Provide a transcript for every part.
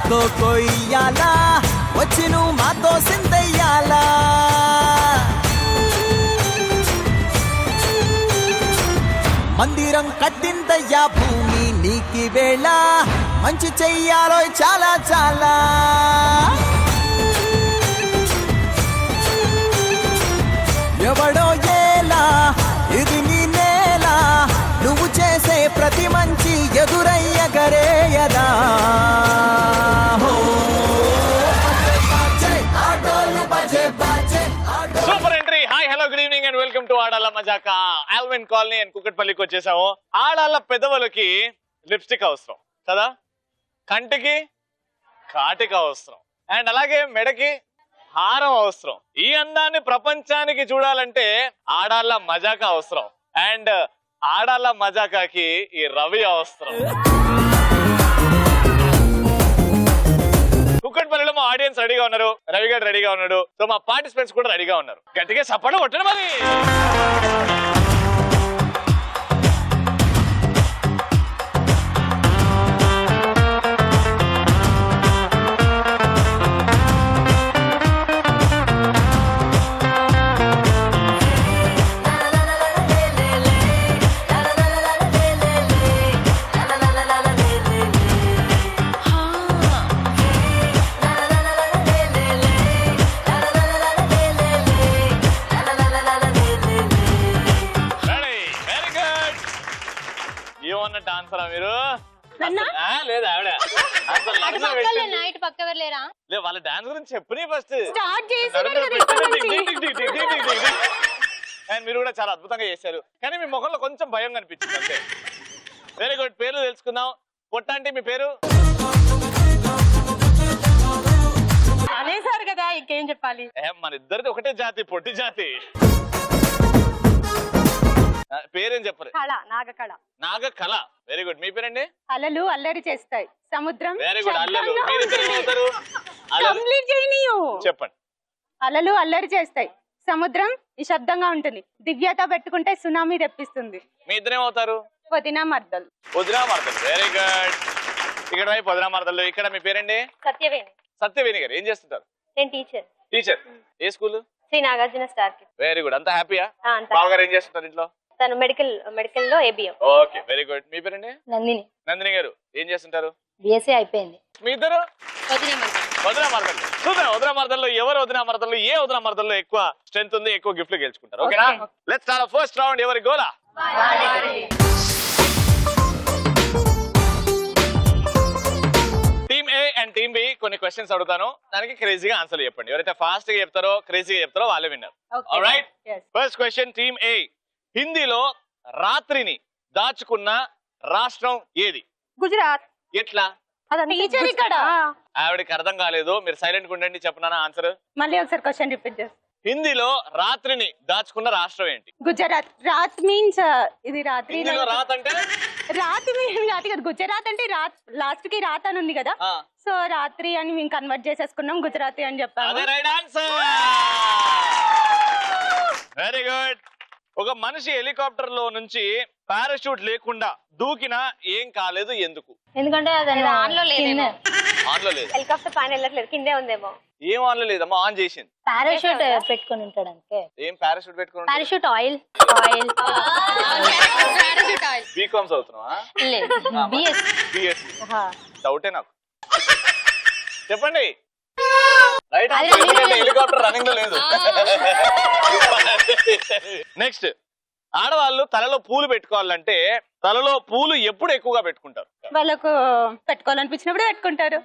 మాతో కొయ్యాలా వచ్చి నువ్వు మాతో సిందయ్యాలా మందిరం కట్టిందయ్యా భూమి నీకి వేళ మంచి చెయ్యాలో చాలా చాలా ఎవడో ఏలా ఇది నీ నేల నువ్వు చేసే ప్రతి మంచి ఎదురయ్యగరేయదా super entry. Hi hello good evening and welcome to Aadala Majaka. Allwyn colony and కుక్కట్పల్లికి వచ్చేసాము. ఆడాల పెదవులకి లిప్స్టిక్ అవసరం కదా, కంటికి కాటిక అవసరం, అండ్ అలాగే మెడకి హారం అవసరం. ఈ అందాన్ని ప్రపంచానికి చూడాలంటే ఆడాళ్ళ మజాక అవసరం, అండ్ ఆడాళ్ళ మజాకాకి ఈ రవి అవసరం. కుక్కట్పల్లిలో మా ఆడియన్స్ రెడీగా ఉన్నారు, రవి గారు రెడీగా ఉన్నాడు, సో మా పార్టిసిపెంట్స్ కూడా రెడీగా ఉన్నారు. గట్టిగా సపోర్ట్ కొట్టండి మరి. ఆన్సరా మీరు? లేదా ఆవిడ వాళ్ళ డాన్స్ గురించి చెప్పని ఫస్ట్. మీరు కూడా చాలా అద్భుతంగా చేశారు, కానీ మీ ముఖంలో కొంచెం భయం కనిపించింది అంతే. Very good. పేర్లు తెలుసుకుందాం. పొట్ట అంటే మీ పేరు అనేసారు కదా, ఇంకేం చెప్పాలి? మన ఇద్దరిది ఒకటే జాతి, పొట్టి జాతి. పేరేం చెప్పరు? నాగకళ. నాగకళ. Very good. మీ పేరండి? అలలు అల్లరి చేస్తాయి, సముద్రం. Very good. అల్లలు చెప్పండి. అలలు అల్లరి చేస్తాయి, సముద్రం నిశ్శబ్దంగా ఉంటుంది, దివ్యత పెట్టుకుంటే సునామీ తెప్పిస్తుంది. మీ ఇద్దరేం అవుతారు? వదినా మర్దలు. వదినా మర్దలు. Very good. ఇక్కడ వదినా మర్దలు. ఇక్కడ మీ పేరండి? సత్యవేణి. సత్యవేణి గారు ఏం చేస్తుంటారు? నేను టీచర్. టీచర్. ఏ school? Sri Nagarjuna star kids. Very good. అంతా హ్యాపీయా? బావగారు ఏం చేస్తుంటారు ఇంట్లో? తను మెడికల్ లో ఏబిఎం. Okay very good. మీ పేరండి? నందిని. నందిని గారు ఏం చేస్తుంటారు? బిఎస్సీ అయిపోయింది. మీ ఇద్దరు? వదినా మర్దలు. చూద్దాం వదినా మర్దల్లో ఎవరు వదినా మర్దల్లో, ఏ వదినా మర్దల్లో ఎక్కువ స్ట్రెంత్ ఉంది, ఎక్కువ గిఫ్ట్లు గెలుచుకుంటారు. ఓకేనా? Let's start first round. ఎవరి గోలా? Team A and team B కొన్ని క్వశ్చన్స్ అడుగుతాను, దానికి క్రేజీగా ఆన్సర్ చెప్పండి. ఎవరైతే ఫాస్ట్ గా చెప్తారో, క్రేజీగా చెప్తారో వాళ్ళే విన్నారు. ఆల్రైట్. ఫస్ట్ క్వశ్చన్ టీమ్ ఏ. హిందీలో రాత్రిని దాచుకున్న రాష్ట్రం ఏది? గుజరాత్. ఎట్లా? ఆవిడకి అర్థం కాలేదు, మీరు సైలెంట్ ఉండండి. చెప్పనా ఆన్సర్? మళ్ళీ ఒకసారి క్వశ్చన్ రిపీట్ చేస్తాను. హిందీలో రాత్రిని దాచుకున్న రాష్ట్రం ఏంటి? గుజరాత్. రాత్ మీన్స్ ఇది రాత్రి. రాత్ అంటే రాత్రి మీన్స్ రాత్రి కదా. గుజరాత్ అంటే రాత్, లాస్ట్ కి రాత్ అని ఉంది కదా, సో రాత్రి అని మేము కన్వర్ట్ చేసేసుకున్నాం, గుజరాతీ అని చెప్పాము. అదే రైట్ ఆన్సర్. Very good. ఒక మనిషి హెలికాప్టర్ లో నుంచి పారాషూట్ లేకుండా దూకినా ఏం కాలేదు, ఎందుకు? ఎందుకంటే ఆన్ లో లేదు. హెలికాప్టర్ పైన వెళ్ళట్లేదు, కిందే ఉందేమో. ఏం ఆన్ లో లేదమ్మా, ఆన్ చేసింది. పారాషూట్ పెట్టుకుని ఉంటాడు అంతే. ఏం పారాషూట్ పెట్టుకుని? Parachute oil. బీకామ్ చదువుతున్నావా? డౌటే నాకు. చెప్పండి. Right answer. హెలికాప్టర్ రన్నింగ్ లో లేదు. నెక్స్ట్. ఆడవాళ్ళు తలలో పూలు పెట్టుకోవాలంటే తలలో పూలు ఎప్పుడు ఎక్కువగా పెట్టుకుంటారు? వాళ్ళకు పెట్టుకోవాలనిపించినప్పుడు పెట్టుకుంటారు.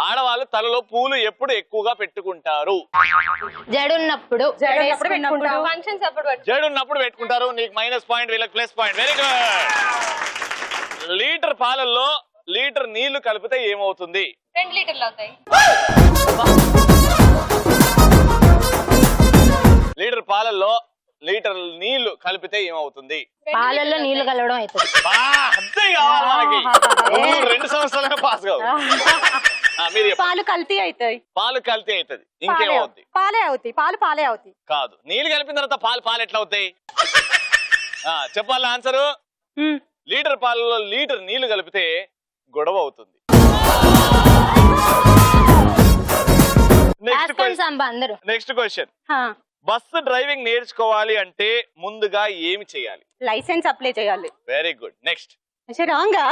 ఆడవాళ్ళు తలలో పూలు ఎప్పుడు ఎక్కువగా పెట్టుకుంటారు? జడున్నప్పుడు. జడున్నప్పుడు పెట్టుకుంటారు. నీకు మైనస్ పాయింట్, వీళ్ళకి plus point. Very good. Litre పాలల్లో లీటర్ నీళ్లు కలిపితే ఏమవుతుంది? 2 లీటర్లు అవుతాయి. లీటర్ పాలల్లో లీటర్ నీళ్లు కలిపితే ఏమవుతుంది? పాలల్లో నీళ్లు కలవడం అవుతుంది. అంతే కావాలి మనకి. 2 సంవత్సరాలుగా పాస్ కావు. పాలు కల్తీ అవుతాయి. పాలు కల్తీ అవుతుంది. ఇంకేమవుతుంది? పాలే అవుతాయి. పాలే అవుతాయి. కాదు, నీళ్లు కలిపిన తర్వాత పాలు ఎట్లా అవుతాయి? చెప్పాలి ఆన్సరు. లీటర్ పాలలో లీటర్ నీళ్లు కలిపితే గొడవ అవుతుంది. నెక్స్ట్ క్వశ్చన్, బస్సు డ్రైవింగ్ నేర్చుకోవాలి అంటే ముందుగా ఏమి చేయాలి? లైసెన్స్ అప్లై చేయాలి. Very good. నెక్స్ట్, రాంగా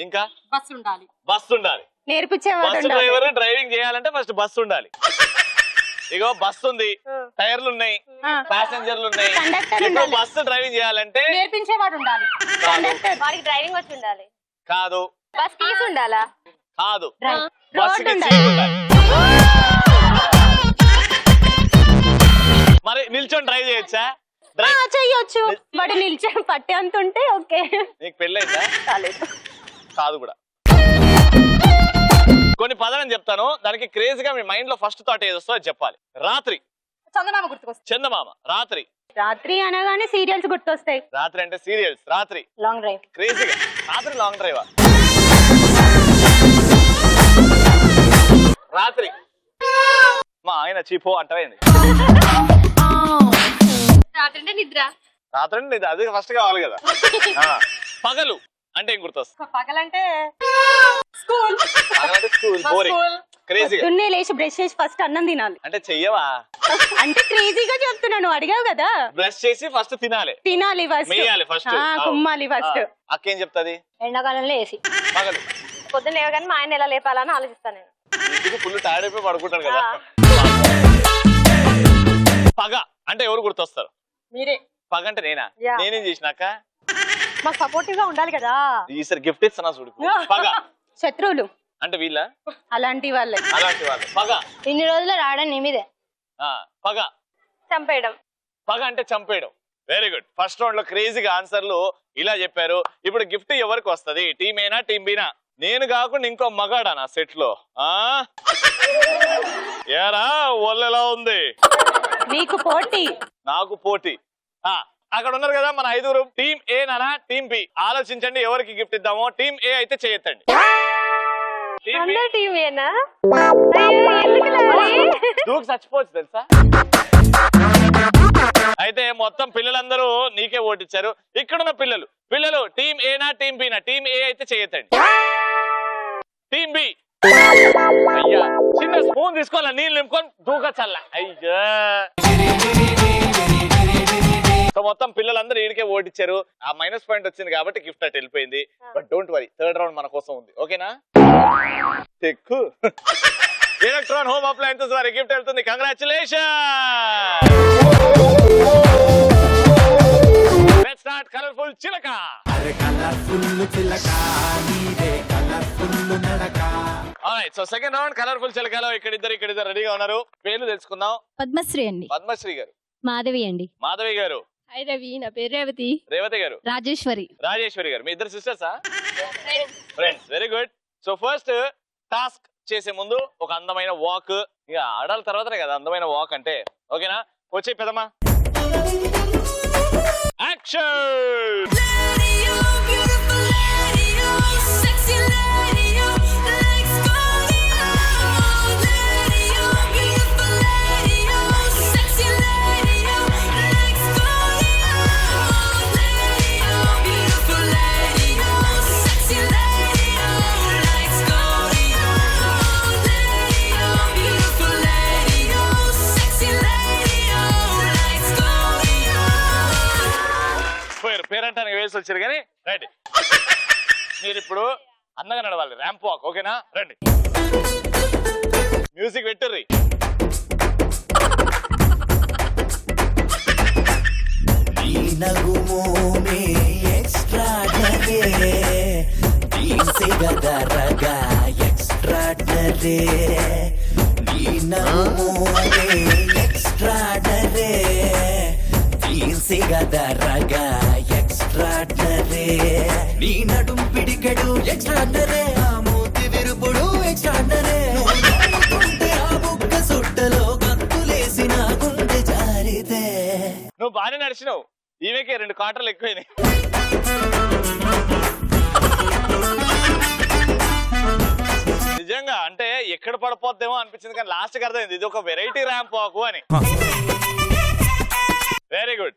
ఇంకా బస్సు ఉండాలి. బస్సు ఉండాలి, నేర్పించేవాడు బస్సు డ్రైవర్ డ్రైవింగ్ చేయాలంటే ఫస్ట్ బస్సు ఉండాలి. ఇగో బస్సు ఉంది, టైర్లు ఉన్నాయి, ప్యాసింజర్లు ఉన్నాయి. ఇప్పుడు బస్సు డ్రైవింగ్ చేయాలంటే నేర్పించేవాడు ఉండాలి. వాడికి డ్రైవింగ్ వచ్చి ఉండాలి. కాదు. బస్ కీస్ ఉండాలా? కాదు. రోడ్డు మరి నిల్చొని డ్రైవ్ చేయొచ్చా? చెయ్యొచ్చు. వాడు నిల్చొని పట్టే అంత ఉంటే ఓకే. నీకు పెళ్ళైందా? కాలేదు. కాదు కూడా. కొన్ని పదాలను చెప్తాను, దానికి క్రేజీగా మీ మైండ్ లో ఫస్ట్ థాట్ ఏదొస్తో అది చెప్పాలి. రాత్రి. చందమామ గుర్తుకొస్తుంది. చందమామ. రాత్రి. రాత్రి అనగానే సీరియల్స్ గుర్తొస్తాయి. రాత్రి అంటే సీరియల్స్. రాత్రి లాంగ్ డ్రైవ్. క్రేజీగా. రాత్రి లాంగ్ డ్రైవా? రాత్రి మా ఆయన చీపో అంటవేంది? రాత్రి అంటే నిద్ర. రాత్రి అంటే అది ఫస్ట్ కావాలి కదా. పగలు అంటే ఏం గుర్తొస్తుంది? పగలంటే స్కూల్. పగలంటే స్కూల్. బోరింగ్. క్రేజీగా. పొద్దున్నే లేచి బ్రష్ చేసి ఫస్ట్ అన్నం తినాలి. అంటే చెయ్యవా? అంటే క్రేజీగా చెప్తున్నాను, అడిగావు కదా. బ్రష్ చేసి ఫస్ట్ తినాలి ఫస్ట్, మెయ్యాలి ఫస్ట్, కుమ్మాలి ఫస్ట్. అక్కేం చెప్తాది? ఎండాకాలంలో ఏసి. పగలు పొద్దున్న లేవగానే మా ఆయన ఎలా లేపాలని ఆలోచిస్తాను నేను. ఇంటికి ఫుల్ టైర్డ్ అయిపోయి పడుకుంటాడు కదా. పగ అంటే ఎవరు గుర్తొస్తారు? మీరే. పగ అంటే నేనా? నేనేం చేసినాక మాకు సపోర్టివ్ గా ఉండాలి కదా. ఈసారి గిఫ్ట్ ఇస్తున్నా చూడు. పగ శత్రువులు అంటే వీళ్ళ అలాంటి వాళ్ళే. అలాంటి వాళ్ళు. పగ ఇన్ని రోజులు రావడం నీ మీదే. పగ చంపేయడం. పగ అంటే చంపేయడం. Very good. ఫస్ట్ రౌండ్ లో క్రేజీగా ఆన్సర్లు ఇలా చెప్పారు. ఇప్పుడు గిఫ్ట్ ఎవరికి వస్తది? టీమ్ ఏనా టీమ్ బీనా? నేను కాకుండా ఇంకో మగాడా నా సెట్ లో? ఏరా ఒళ్ళు ఎలా ఉంది? నీకు పోటీ. నాకు పోటీ. అక్కడ ఉన్నారు కదా మన 5 టీమ్ ఏ నానా టీమ్ బి. ఆలోచించండి ఎవరికి గిఫ్ట్ ఇద్దామో. టీమ్ ఏ అయితే చేయొద్దండి. దూకి చచ్చిపోవచ్చు తెలుసా. అయితే మొత్తం పిల్లలందరూ నీకే ఓటిచ్చారు. ఇక్కడున్న పిల్లలు టీమ్ ఏనా టీమ్ బీనా? టీమ్ ఏ అయితే చేయొద్దండి. Team B. అయ్యా చిన్న స్పూన్ తీసుకోవాలా, నీళ్ళు నింపుకొని దూకచ్చల్లా. అయ్యా సో మొత్తం పిల్లలందరూ ఈడికే ఓటిచ్చారు. ఆ మైనస్ పాయింట్ వచ్చింది కాబట్టి గిఫ్ట్ అట్ వెళ్ళిపోయింది. But don't worry, third round మన కోసం ఉంది. ఓకేనా? ఎక్కు ఎలక్ట్రాన్ హోమ్ అప్లయన్సెస్ వారి గిఫ్ట్ వెళ్తుంది. కంగ్రాచులేషన్. లెట్స్ స్టార్ట్ కలర్ఫుల్ చిలక. Alright, so second round colourful చిలకలో ఇక్కడిద్దరు రెడీగా ఉన్నారు. పేర్లు తెలుసుకుందాం. పద్మశ్రీ అండి. పద్మశ్రీ గారు. మాధవి అండి. మాధవి గారు. హాయ్ రవి, నా పేరు రేవతి. రేవతి గారు. రాజేశ్వరి గారు. మీ ఇద్దరు సిస్టర్సా? Friends. Very good. So first task చేసే ముందు ఒక అందమైన వాక్. ఇక ఆడాల తర్వాతనే కదా అందమైన వాక్ అంటే. ఓకేనా? వచ్చే పెదమా. యాక్షన్. పేరంటానికి వేసి వచ్చారు కానీ రైట్. మీరు ఇప్పుడు అందంగా నడవాలి. Ramp walk. ఓకేనా? రండి. మ్యూజిక్ పెట్టుర్రి. నీ నడుం పిడికెడు ఎక్స్ట్రాడనరీ, ఆ మూతి విరుపుడు ఎక్స్ట్రాడనరీ, ఆ బుగ్గ సుట్టలో గంతులేసిన గుండె జారితే. నువ్వు బాగానే నడిచినావు. ఈమెకే 2 క్వార్టర్లు ఎక్కువైనాయి. నిజంగా అంటే ఎక్కడ పడిపోద్దేమో అనిపించింది కానీ లాస్ట్ కి అర్థమైంది ఇది ఒక వెరైటీ ర్యాంప్ వాక్ అని. Very good.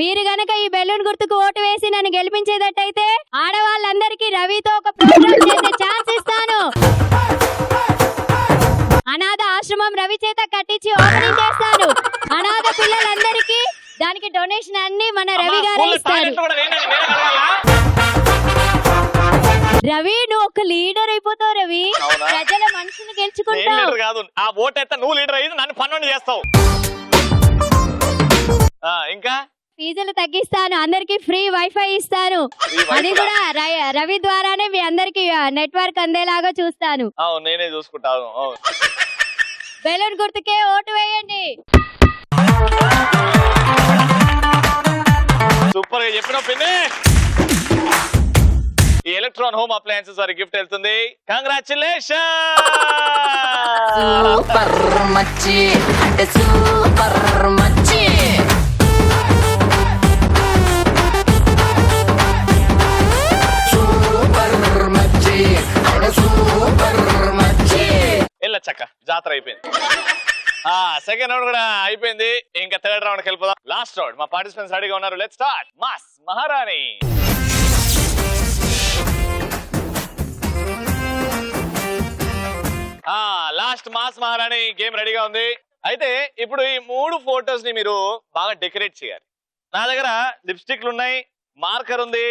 మీరు గనక ఈ బెలూన్ గుర్తుకు ఓటు వేసి నన్ను గెలిపించేటట్టయితే ఆడవాళ్ళందరికీ రవితో ఒక ప్రోగ్రామ్ చేసే ఛాన్స్ ఇస్తాను. అనాథ ఆశ్రమం రవి చేత కట్టించి ఓపెనింగ్ చేస్తాను. అనాథ పిల్లలందరికీ దానికి డొనేషన్ అన్ని మన రవి గారు ఇస్తారు. రవి నువ్వు ఒక లీడర్ అయిపోతావు రవి. ప్రజల మనసును గెలుచుకుంటావు. కాదు ఆ ఓట్ అయితే నువ్వు లీడర్ అయ్యి నన్ను పన్ను చేస్తావు. ఇంకా ఫీజులు తగ్గిస్తాను. అందరికి ఫ్రీ వైఫై ఇస్తాను. అది కూడా రవి ద్వారానే మీ అందరికి నెట్వర్క్ అందేలాగా చూస్తాను. నేనే చూసుకుంటాను. బెలూన్ గుర్తుకే ఓటు వేయండి. సూపర్ గా చెప్పిన పిన్ని. ఈ ఎలక్ట్రాన్ హోమ్ అప్లయన్సెస్ వారి గిఫ్ట్ వెళ్తుంది. కంగ్రాచులేషన్. సూపర్ మచ్చి అంటే సూపర్ మచ్చి. సూపర్ మచ్చి అంటే సూపర్ మచ్చి. వెళ్ళొచ్చక్క జాతర అయిపోయింది. సెకండ్ రౌండ్ కూడా అయిపోయింది. ఇంకా థర్డ్ రౌండ్ కి వెళ్ళిపోదాం. Last round. మా పార్టిసిపెంట్స్ రెడీగా ఉన్నారు. Let's start. మాస్ మహారాణి. లాస్ట్ మాస్ మహారాణి గేమ్ రెడీగా ఉంది. అయితే ఇప్పుడు ఈ 3 ఫోటోస్ ని మీరు బాగా డెకరేట్ చేయాలి. నా దగ్గర లిప్స్టిక్లు ఉన్నాయి, మార్కర్ ఉంది,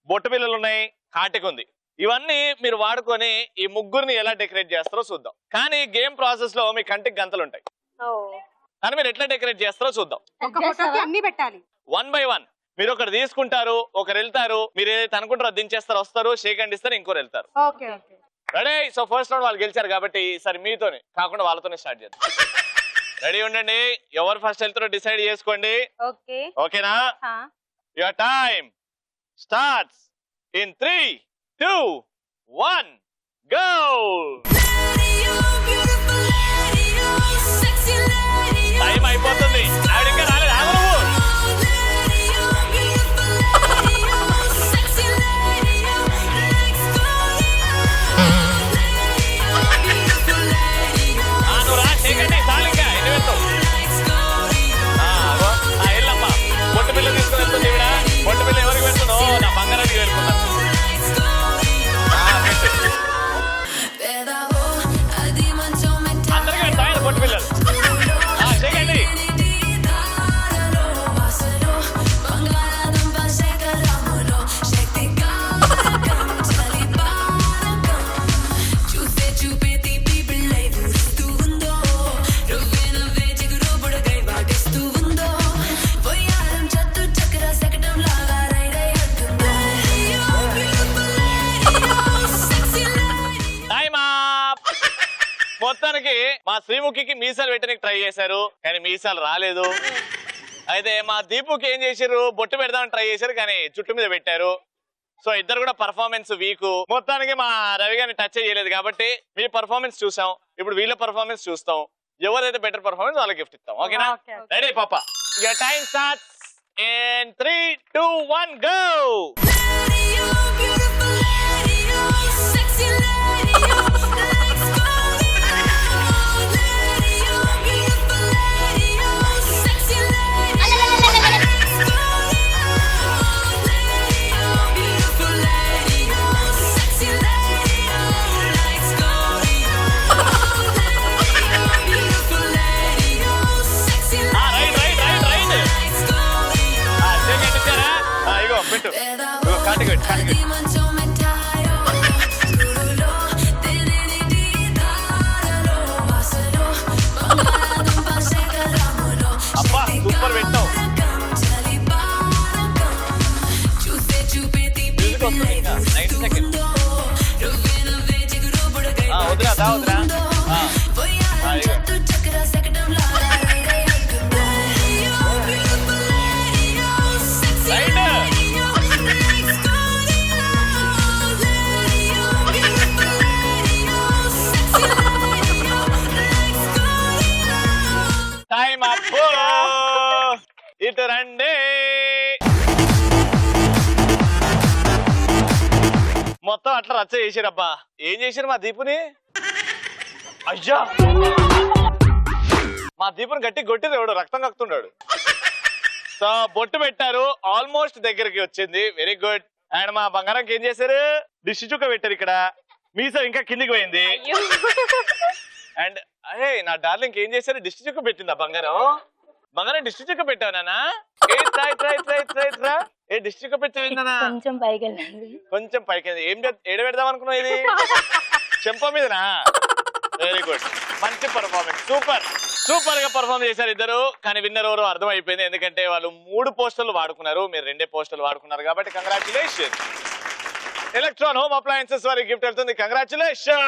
బొట్టు బిళ్ళలు ఉన్నాయి, కాటిక్ ఉంది. ఇవన్నీ మీరు వాడుకొని ఈ ముగ్గురిని ఎలా డెకరేట్ చేస్తారో చూద్దాం. కానీ గేమ్ ప్రాసెస్ లో మీ కంటికి గంతలు ఉంటాయి. కానీ మీరు ఎట్లా డెకరేట్ చేస్తారో చూద్దాం. వన్ బై వన్ మీరు ఒకరు తీసుకుంటారు, ఒకరు వెళ్తారు. మీరు ఏదైతే అనుకుంటారో దించేస్తారు, వస్తారు, షేక్ హ్యాండ్ ఇస్తారు, ఇంకోరు వెళ్తారు. రెడీ? సో ఫస్ట్ రౌండ్ వాళ్ళు గెలిచారు కాబట్టి ఈసారి మీతోనే కాకుండా వాళ్ళతోనే స్టార్ట్ చేద్దాం. రెడీ ఉండండి. ఎవరు ఫస్ట్ వెళ్తారో డిసైడ్ చేసుకోండి. ఓకేనా? Your time starts in 3, 2, 1 go. Time అయిపోతుంది. ఆవిడ ఇంకా రాలేదు. ఆగు నువ్వు. నువ్వు రా, చేయకండి చాలు. ఇంకా ఎన్ని వెళ్తావు? వెళ్ళమ్మా. బొట్టు బిల్లు తీసుకుని వెళ్తుంది ఈవిడ. బొట్టు బిల్లు ఎవరికి వెళ్తున్నావు? నా బంగారానికి వెళ్తున్నాను. అందరికీ వెళ్తాయి బొట్టు బిల్లలు. చేయకండి. మొత్తానికి మా శ్రీముఖికి మీసాలు పెట్టడానికి ట్రై చేశారు, కానీ మీసాలు రాలేదు. అయితే మా దీపుకి ఏం చేశారు, బొట్టు పెడదామని ట్రై చేశారు, కానీ చుట్టు మీద పెట్టారు. సో ఇద్దరు కూడా పర్ఫార్మెన్స్ వీక్. మొత్తానికి మా రవి గారిని టచ్ చేయలేదు కాబట్టి మీ పర్ఫార్మెన్స్ చూసాం. ఇప్పుడు వీళ్ళ పర్ఫార్మెన్స్ చూస్తాం. ఎవరైతే బెటర్ పర్ఫార్మెన్స్ వాళ్ళకి గిఫ్ట్ ఇస్తాం. ఓకేనా? రెడీ పాప? Your time starts in 3, 2, 1 go. పెట్టు. కాటికి పెట్టు, కాటికి పెట్టు. అబ్బా సూపర్ పెట్టావు. మ్యూజిక్ వస్తుంది ఇంకా 90 సెకండ్స్. వదిరా దా వదిరా. Time up. ఇటు రండి. మొత్తం అట్లా రచ్చ చేసారబ్బా. ఏం చేశారు మా దీపుని? అయ్యా మా దీపుని గట్టి కొట్టిరు. ఎవడు రక్తం కక్కుతున్నాడు. సో బొట్టు పెట్టారు, ఆల్మోస్ట్ దగ్గరికి వచ్చింది. Very good. అండ్ మా బంగారంకి ఏం చేశారు? దిష్టి చుక్క పెట్టారు ఇక్కడ. మీసం ఇంకా కిందికి పోయింది. అండ్ అదే నా డార్లింగ్ ఏం చేశారు? దిష్టి చుక్క పెట్టిందా బంగారం? బంగారం దిష్టి చుక్క పెట్టావు నానా? ఏ దిష్టి చుక్క పెట్టావు? కొంచెం పైకి వెళ్ళండి. కొంచెం పైకి. ఏడ పెడదాం అనుకున్నావు? ఇది చెంప మీదనా? Very good. మంచి పర్ఫార్మెన్స్. సూపర్ గా పర్ఫార్మ్ చేశారు ఇద్దరు. కానీ విన్నర్ ఎవరు అర్థం అయిపోయింది, ఎందుకంటే వాళ్ళు 3 పోస్టర్లు వాడుకున్నారు, మీరు 2 పోస్టర్లు వాడుకున్నారు. కాబట్టి కంగ్రాచులేషన్. ఎలక్ట్రాన్ హోమ్ అప్లయన్సెస్ వారి గిఫ్ట్ వెళ్తుంది. కంగ్రాచులేషన్.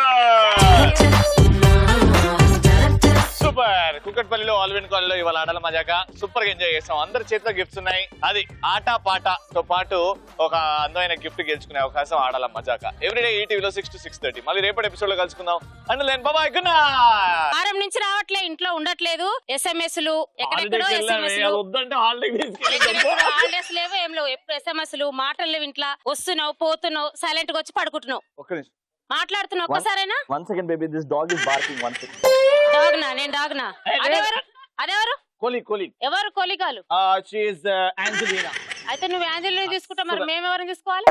సూపర్. కుక్కట్పల్లిలో ఆల్విన్ కాలనీలో ఇవాళ ఆడాల మజాక సూపర్ గా ఎంజాయ్ చేస్తాం. అందరి చేతిలో గిఫ్ట్స్ ఉన్నాయి. అది ఆట పాటతో పాటు ఒక అందమైన గిఫ్ట్ గెలుచుకునే అవకాశం ఆడాల మజాక. ఎవ్రీడే ఈటీవీలో 6 to 6:30. మళ్ళీ రేపటి ఎపిసోడ్ లో కలుసుకుందాం. అండ్ లేన్ బాబాయ్, గుడ్ నైట్. వారం నుంచి రావట్లే, ఇంట్లో ఉండట్లేదు. ఎస్ఎంఎస్లు ఎక్కడెక్కడో హాలిడేస్ లేవు, ఏం లేవు. ఎప్పుడు ఎస్ఎంఎస్లు, మాటలు లేవు. ఇంట్లో వస్తున్నావు, పోతున్నావు, సైలెంట్ గా వచ్చి పడుకుంటున్నావు. మాట్లాడుతున్నావు ఒక్కసారైనా? One second baby, this dog is barking. One second. డాగ్నా? నేను డాగ్నా? అదెవరు? కోలి. ఎవరు కోలిగాలు? She is Angelina. అయితే నువ్వు యాంజలిని తీసుకుంటా, మరి మేము ఎవరిని తీసుకోవాలి?